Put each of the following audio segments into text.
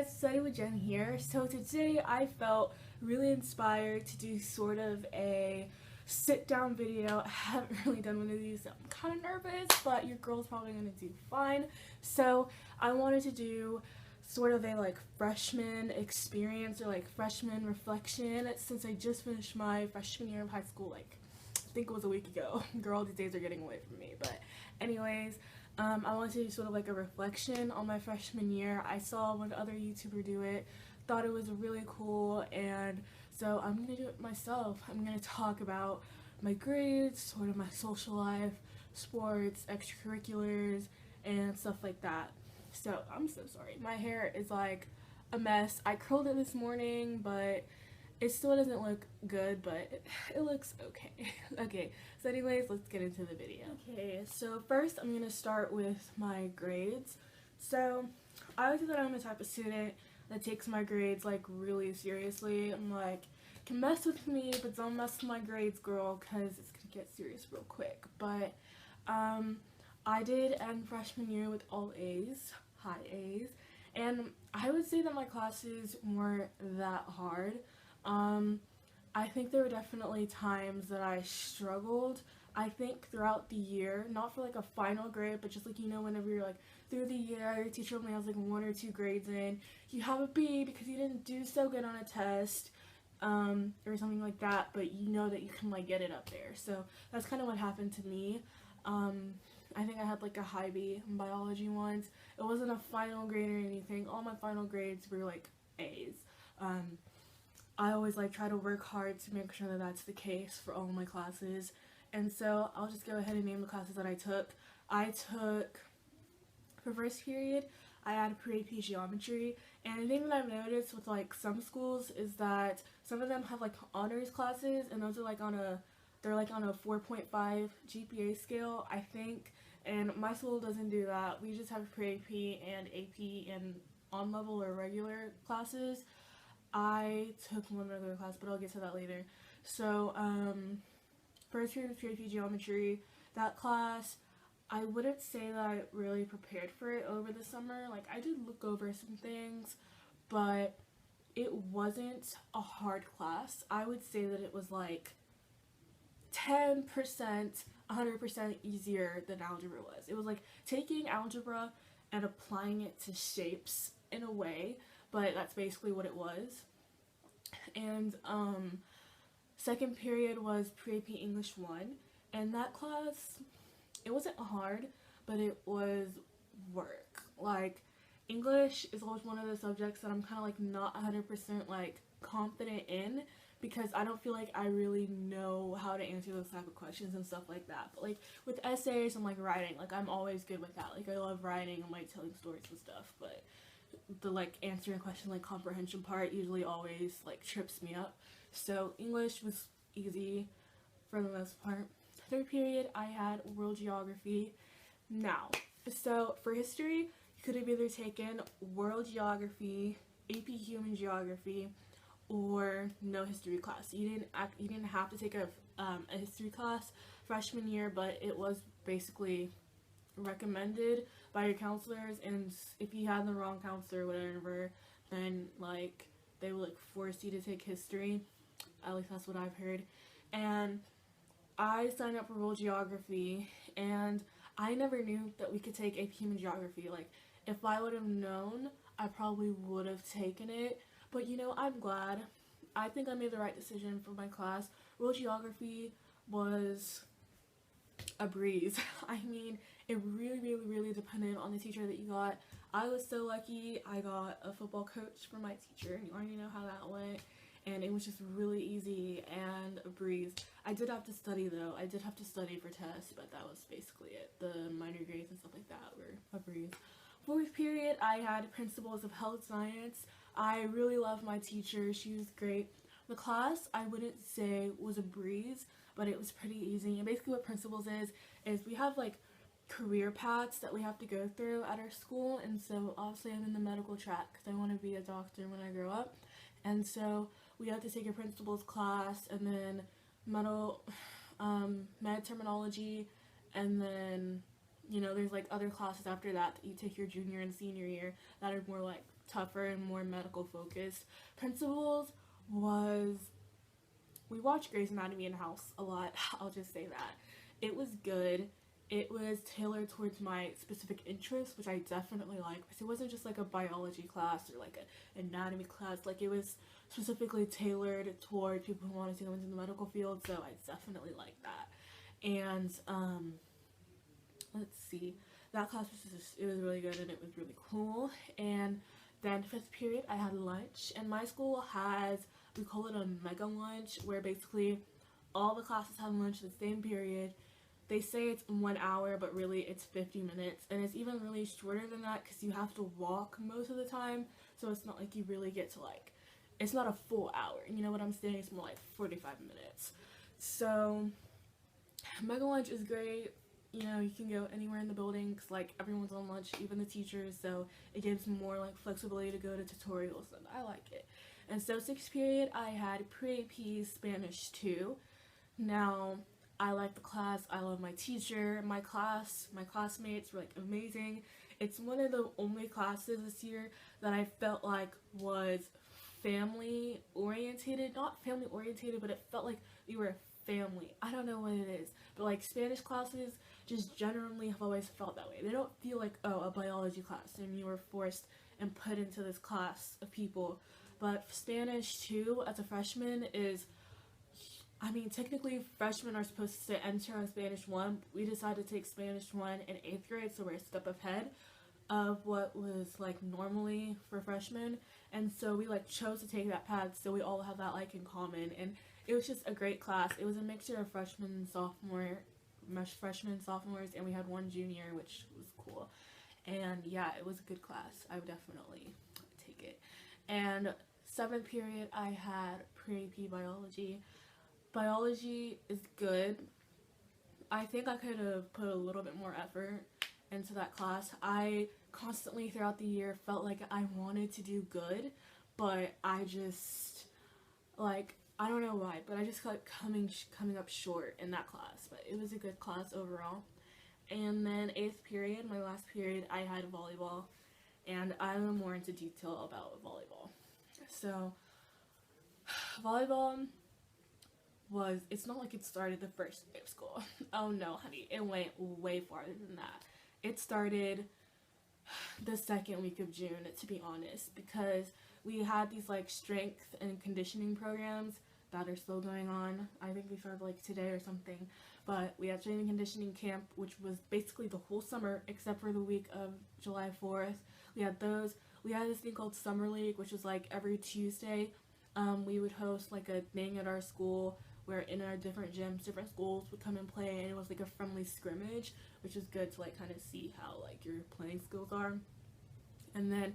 guys, Study with Jen here. So today I felt really inspired to do sort of a sit down video. I haven't really done one of these, so I'm kind of nervous, but your girl's probably going to do fine. So I wanted to do sort of a freshman experience or freshman reflection since I just finished my freshman year of high school I think it was a week ago. Girl, these days are getting away from me. But anyways, I wanted to do sort of a reflection on my freshman year. I saw one other YouTuber do it, thought it was really cool, and so I'm going to do it myself. I'm going to talk about my grades, sort of my social life, sports, extracurriculars, and stuff like that. So I'm so sorry. My hair is like a mess. I curled it this morning, but it still doesn't look good, but it looks okay. Okay, so anyways, let's get into the video. Okay, so first I'm going to start with my grades. So I would say that I'm the type of student that takes my grades really seriously. I'm can mess with me, but don't mess with my grades, girl, because it's going to get serious real quick. But I did end freshman year with all A's, high A's, and I would say that my classes weren't that hard. I think there were definitely times that I struggled. I think throughout the year, not for a final grade, but just whenever you're through the year, your teacher only has one or two grades in, you have a B because you didn't do so good on a test, or something like that, but you know that you can get it up there. So that's kind of what happened to me. I think I had a high B in biology once. It wasn't a final grade or anything. All my final grades were A's. I always try to work hard to make sure that that's the case for all of my classes. And so I'll just go ahead and name the classes that I took. For first period, I had pre-AP geometry, and the thing that I've noticed with some schools is that some of them have honors classes, and those are they're on a 4.5 GPA scale, I think, and my school doesn't do that. We just have pre-AP and AP and on-level or regular classes. I took one regular class, but I'll get to that later. So, first period of pre-AP geometry, that class, I wouldn't say that I really prepared for it over the summer. I did look over some things, but it wasn't a hard class. I would say that it was 10%, 100% easier than algebra was. It was taking algebra and applying it to shapes in a way, but that's basically what it was. And second period was pre-AP English 1, and that class, it wasn't hard, but it was work. English is always one of the subjects that I'm kind of not 100% confident in, because I don't feel I really know how to answer those type of questions and stuff like that. But with essays and writing, I'm always good with that. I love writing and telling stories and stuff, but the answering a question comprehension part usually always trips me up. So English was easy for the most part. Third period, I had world geography. Now, so for history, you could have either taken world geography, AP human geography, or no history class. You didn't have to take a history class freshman year, but it was basically recommended by your counselors, and if you had the wrong counselor or whatever, then they would force you to take history. At least that's what I've heard. And I signed up for world geography, and I never knew that we could take AP human geography. If I would have known, I probably would have taken it. But I'm glad. I think I made the right decision for my class. World geography was a breeze. I mean, it really depended on the teacher that you got. I was so lucky. I got a football coach for my teacher, and you already know how that went. And it was just really easy and a breeze. I did have to study though. I did have to study for tests, but that was basically it. The minor grades and stuff like that were a breeze. Fourth period, I had principles of health science. I really love my teacher. She was great. The class, I wouldn't say was a breeze, but it was pretty easy. And basically what principles is we have career paths that we have to go through at our school, and so obviously I'm in the medical track because I want to be a doctor when I grow up. And so we have to take a principles class, and then med terminology, and then there's other classes after that that you take your junior and senior year that are more tougher and more medical focused. Principles was, we watched Grey's Anatomy in house a lot. I'll just say that. It was good. It was tailored towards my specific interests, which I definitely like, because it wasn't just like a biology class or like an anatomy class. Like, it was specifically tailored toward people who wanted to go into the medical field, so I definitely like that. And let's see, that class was just, it was really good and it was really cool. And then 5th period I had lunch, and my school has, we call it a mega lunch, where basically all the classes have lunch in the same period. They say it's 1 hour, but really it's 50 minutes, and it's even really shorter than that because you have to walk most of the time, so it's not like you really get to like, it's not a full hour, you know what I'm saying? It's more like 45 minutes. So mega lunch is great. You know, you can go anywhere in the building because like everyone's on lunch, even the teachers, so it gives more like flexibility to go to tutorials, and I like it. And so 6th period I had pre-AP Spanish 2. Now, I like the class, I love my teacher, my classmates were like amazing. It's one of the only classes this year that I felt like was family orientated, not family orientated, but it felt like we were family. I don't know what it is, but like Spanish classes just generally have always felt that way. They don't feel like, oh, a biology class and you were forced and put into this class of people. But Spanish 2 as a freshman is, I mean, technically freshmen are supposed to enter on Spanish 1. We decided to take Spanish 1 in 8th grade, so we're a step ahead of what was like normally for freshmen. And so we like chose to take that path, so we all have that like in common. And it was just a great class. It was a mixture of freshmen and sophomores, and we had one junior, which was cool. And yeah, it was a good class. I would definitely take it. And 7th period I had pre-AP biology. Biology is good. I think I could have put a little bit more effort into that class. I constantly throughout the year felt like I wanted to do good, but I just, like, I don't know why, but I just kept coming up short in that class. But it was a good class overall. And then 8th period, my last period, I had volleyball, and I'm more into detail about volleyball. So volleyball was, it's not like it started the first day of school. Oh no, honey, it went way farther than that. It started the 2nd week of June, to be honest, because we had these like strength and conditioning programs that are still going on. I think we started like today or something, but we had strength and conditioning camp, which was basically the whole summer except for the week of July 4th. We had those. We had this thing called Summer League, which was like every Tuesday. We would host like a thing at our school where in our different gyms, different schools would come and play, and it was like a friendly scrimmage, which is good to like kind of see how like your playing skills are. And then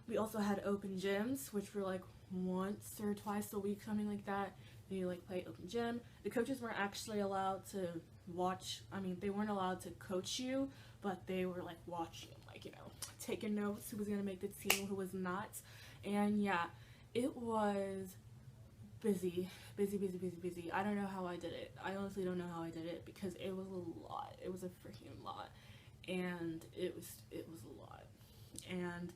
we also had open gyms, which were like once or twice a week, something like that. They like play open gym. The coaches weren't actually allowed to watch. I mean, they weren't allowed to coach you, but they were like watching, like, you know, taking notes, who was gonna make the team, who was not. And yeah, it was busy. I don't know how I did it. I honestly don't know how I did it because it was a lot. It was a freaking lot, and it was a lot. And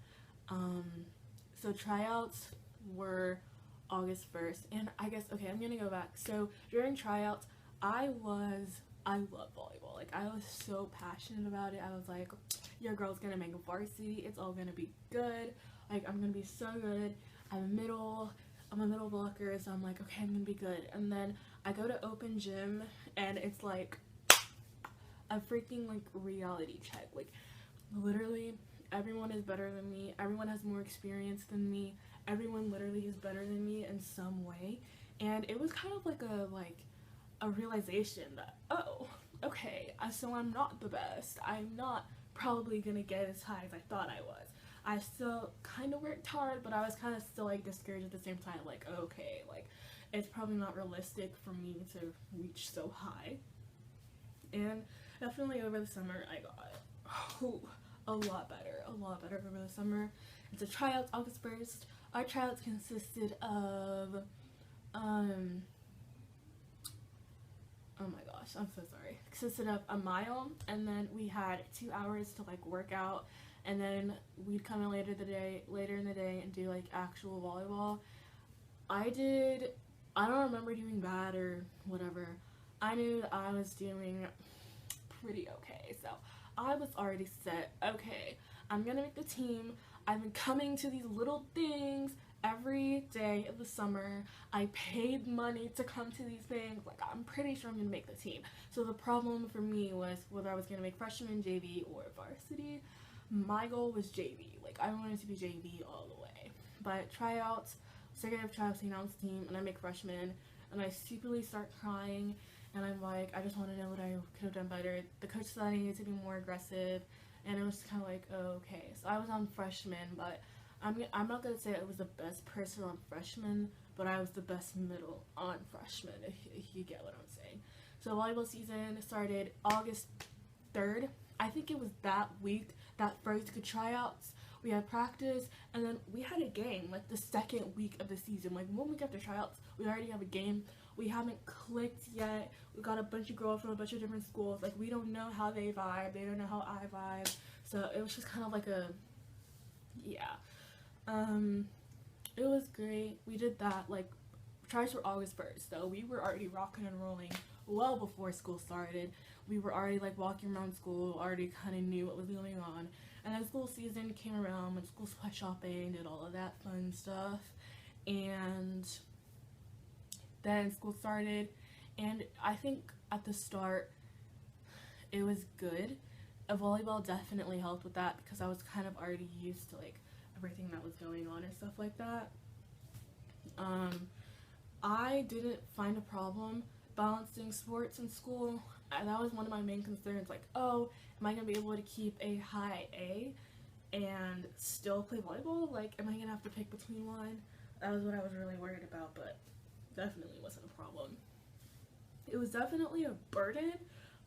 so tryouts were August 1st, and I guess, okay, I'm gonna go back. So during tryouts, I love volleyball. Like, I was so passionate about it. I was like, your girl's gonna make a varsity. It's all gonna be good. Like, I'm gonna be so good. I'm a middle blocker, so I'm like, okay, I'm gonna be good. And then I go to open gym, and it's like a freaking like reality check. Like, literally everyone is better than me. Everyone has more experience than me. Everyone literally is better than me in some way. And it was kind of like a realization that, oh, okay, so I'm not the best. I'm not probably gonna get as high as I thought I was. I still kind of worked hard, but I was kind of still like discouraged at the same time, like, okay, like, it's probably not realistic for me to reach so high. And definitely over the summer I got a lot better over the summer. And so tryouts August 1st. Our tryouts consisted of oh my gosh, I'm so sorry. Consisted of a mile, and then we had 2 hours to like work out, and then we'd come in later in the day and do like actual volleyball. I don't remember doing bad or whatever. I knew that I was doing pretty okay, so I was already set. Okay, I'm gonna make the team. I've been coming to these little things every day of the summer. I paid money to come to these things. Like, I'm pretty sure I'm gonna make the team. So the problem for me was whether I was gonna make freshman, JV, or varsity. My goal was JV. Like, I wanted to be JV all the way. But tryouts, second of tryouts, announced team, and I make freshman, and I stupidly start crying, and I'm like, I just want to know what I could have done better. The coach said I needed to be more aggressive, and it was kind of like, oh, okay. So I was on freshman, but I'm not going to say I was the best person on freshman, but I was the best middle on freshman, if you get what I'm saying. So volleyball season started August 3rd. I think it was that week that first good tryouts. We had practice, and then we had a game, like the second week of the season. Like 1 week after tryouts, we already have a game. We haven't clicked yet. We got a bunch of girls from a bunch of different schools. Like, we don't know how they vibe. They don't know how I vibe. So it was just kind of like a, yeah. It was great. We did that, like, tries were August 1st, so we were already rocking and rolling well before school started. We were already, like, walking around school, already kind of knew what was going on. And then school season came around, went school supply shopping, did all of that fun stuff. And then school started, and I think at the start, it was good. Volleyball definitely helped with that because I was kind of already used to, like, everything that was going on and stuff like that. I didn't find a problem balancing sports in school. That was one of my main concerns, like, oh, am I going to be able to keep a high A and still play volleyball? Like, am I going to have to pick between one? That was what I was really worried about, but definitely wasn't a problem. It was definitely a burden,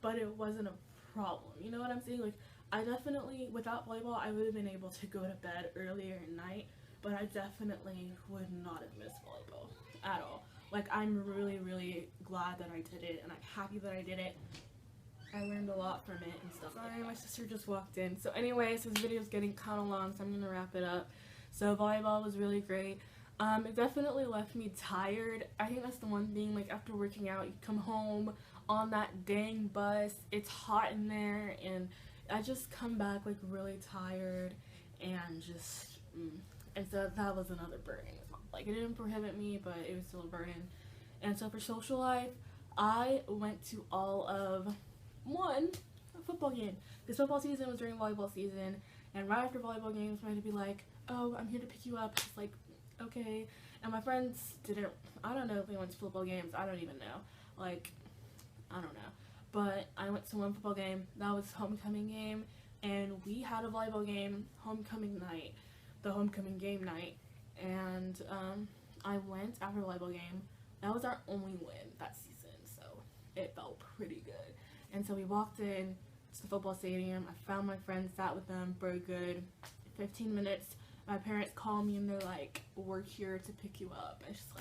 but it wasn't a problem. You know what I'm saying? Like, I definitely, without volleyball, I would have been able to go to bed earlier at night, but I definitely would not have missed volleyball at all. Like, I'm really, really glad that I did it, and I'm happy that I did it. I learned a lot from it and stuff. Sorry, my sister just walked in. So anyways, this video is getting kind of long, so I'm going to wrap it up. So volleyball was really great. It definitely left me tired. I think that's the one thing, like, after working out, you come home on that dang bus, it's hot in there, and I just come back, like, really tired, and just, and so that was another burden. Like, it didn't prohibit me, but it was still a burden. And so for social life, I went to all of a football game. This football season was during volleyball season, and right after volleyball games, I had to be like, oh, I'm here to pick you up. It's like, okay. And my friends didn't, I don't know if they went to football games. I don't even know. Like, I don't know. But I went to one football game. That was homecoming game, and we had a volleyball game homecoming night, the homecoming game night. And I went after the volleyball game. That was our only win that season, so it felt pretty good. And so we walked in to the football stadium. I found my friends, sat with them for a good 15 minutes. My parents call me and they're like, we're here to pick you up. It's just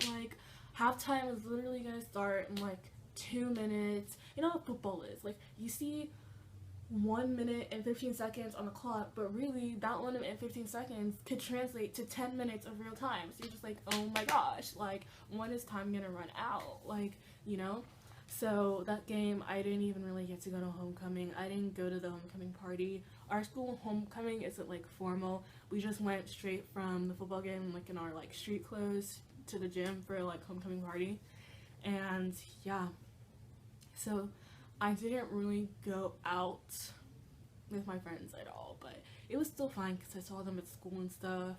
like halftime was literally gonna start in like 2 minutes. You know how football is. Like, you see 1 minute and 15 seconds on the clock, but really that 1 minute and 15 seconds could translate to 10 minutes of real time. So you're just like, oh my gosh, like, when is time gonna run out? Like, you know? So that game, I didn't even really get to go to homecoming. I didn't go to the homecoming party. Our school homecoming isn't like formal. We just went straight from the football game, like in our like street clothes, to the gym for like homecoming party. And yeah, so I didn't really go out with my friends at all, but it was still fine because I saw them at school and stuff.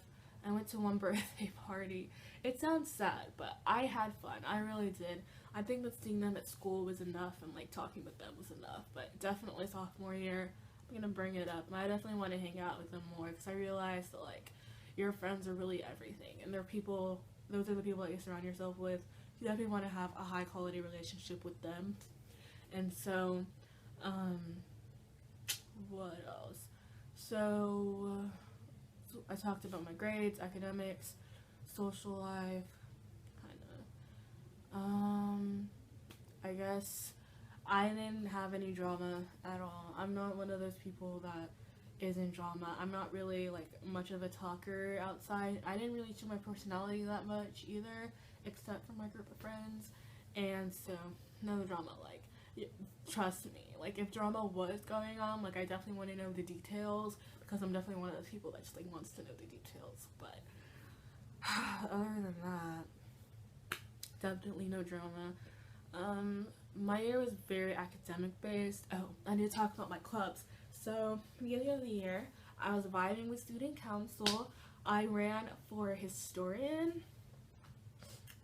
I went to one birthday party. It sounds sad, but I had fun. I really did. I think that seeing them at school was enough, and like talking with them was enough, but definitely sophomore year, I'm gonna bring it up, and I definitely want to hang out with them more because I realized that like your friends are really everything, and they're people, those are the people that you surround yourself with. You definitely want to have a high quality relationship with them. And so what else? So I talked about my grades, academics, social life, kind of. I guess I didn't have any drama at all. I'm not one of those people that is in drama. I'm not really like much of a talker outside. I didn't really show my personality that much either, except for my group of friends. And so, no drama. Like, trust me. Like, if drama was going on, like, I definitely want to know the details because I'm definitely one of those people that just like wants to know the details. But other than that, definitely no drama. My year was very academic based. Oh, I need to talk about my clubs. So, beginning of the year, I was vibing with student council. I ran for historian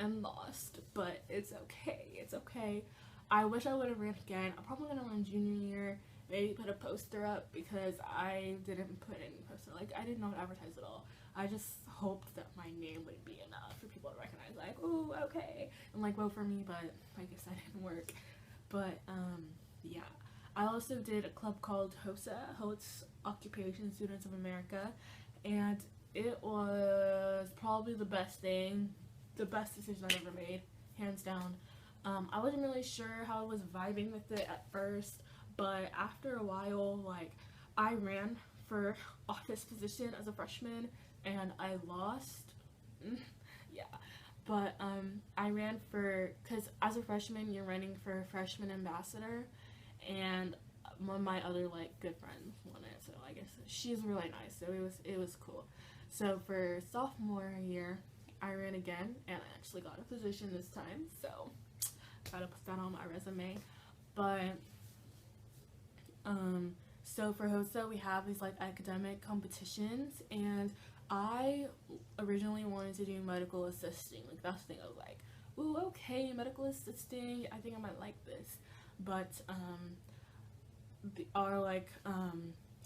and lost, but it's okay. It's okay. I wish I would have ran again. I'm probably gonna run junior year. Maybe put a poster up because I didn't put any poster. Like, I did not advertise at all. I just hoped that my name would be enough for people to recognize, like, oh, okay, and like vote for me, but I guess that didn't work. But yeah, I also did a club called HOSA, Host Occupation Students of America, and it was probably the best decision I ever made, hands down. I wasn't really sure how I was vibing with it at first, but after a while, like, I ran for office position as a freshman and I lost. Yeah, but I ran for, because as a freshman you're running for freshman ambassador, and one of my other like good friends won it, so I guess she's really nice, so it was cool. So for sophomore year I ran again and I actually got a position this time, so gotta put that on my resume. But so for HOSA we have these like academic competitions, and I originally wanted to do medical assisting. Like, that's the thing. I was like, ooh, okay, medical assisting, I think I might like this. But our like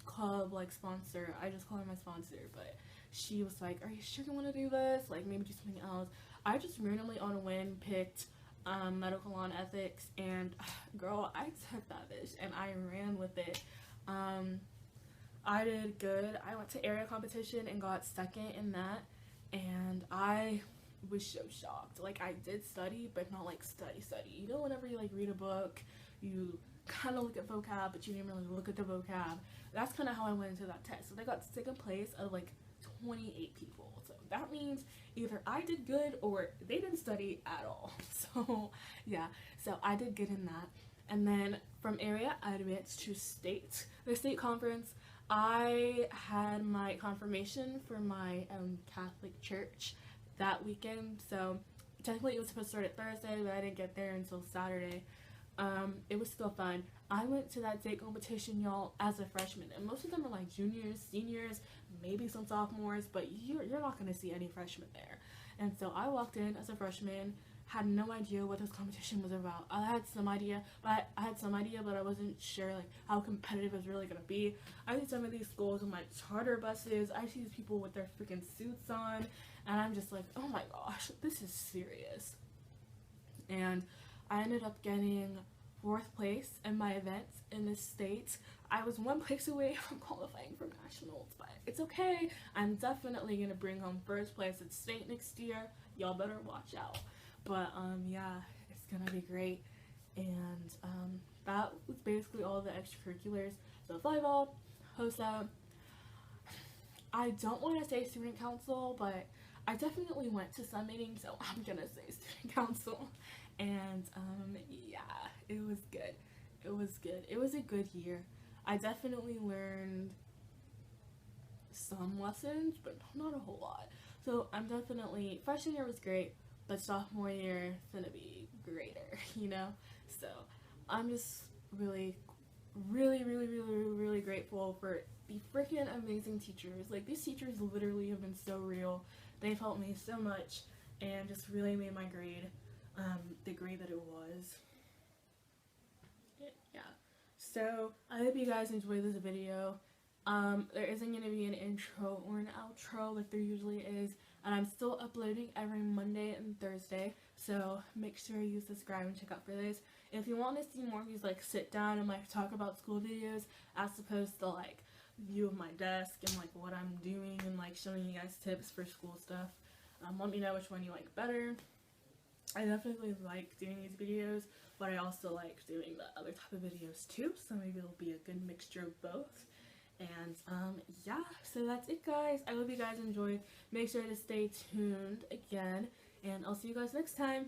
club like sponsor, I just call her my sponsor, but she was like, are you sure you want to do this, like maybe do something else? I just randomly on a whim picked medical law and ethics, and girl, I took that bitch and I ran with it. I did good. I went to area competition and got second in that, and I was so shocked. Like, I did study, but not like study. You know, whenever you like read a book, you kind of look at vocab, but you didn't really look at the vocab. That's kind of how I went into that test. So they got second place out of like 28 people. So that means either I did good or they didn't study at all. So yeah, so I did good in that. And then from area, I advanced to state. The state conference, I had my confirmation for my Catholic church that weekend. So technically it was supposed to start at Thursday, but I didn't get there until Saturday. It was still fun. I went to that state competition, y'all, as a freshman, and most of them are like juniors, seniors, maybe some sophomores, but you're not going to see any freshmen there. And so I walked in as a freshman, had no idea what this competition was about. I had some idea, but I wasn't sure like how competitive it was really gonna be. I see some of these schools with like charter buses. I see these people with their freaking suits on, and I'm just like, oh my gosh, this is serious. And I ended up getting 4th place in my events in the state. I was 1 place away from qualifying for nationals, but it's okay. I'm definitely gonna bring home 1st place at state next year. Y'all better watch out. But yeah, it's gonna be great. And that was basically all the extracurriculars. So volleyball, HOSA. I don't want to say student council, but I definitely went to some meetings, so I'm gonna say student council. And yeah, it was good. It was good. It was a good year. I definitely learned some lessons, but not a whole lot. So I'm definitely, freshman year was great, but sophomore year is gonna be greater, you know? So I'm just really grateful for the freaking amazing teachers. Like, these teachers literally have been so real. They've helped me so much and just really made my grade the grade that it was. Yeah. So I hope you guys enjoyed this video. There isn't going to be an intro or an outro like there usually is, and I'm still uploading every Monday and Thursday, so make sure you subscribe and check out for this. If you want to see more of these like sit down and like talk about school videos as opposed to like view of my desk and like what I'm doing and like showing you guys tips for school stuff, let me know which one you like better. I definitely like doing these videos but I also like doing the other type of videos too, so maybe it'll be a good mixture of both. And yeah, so that's it, guys. I hope you guys enjoyed. Make sure to stay tuned again, and I'll see you guys next time.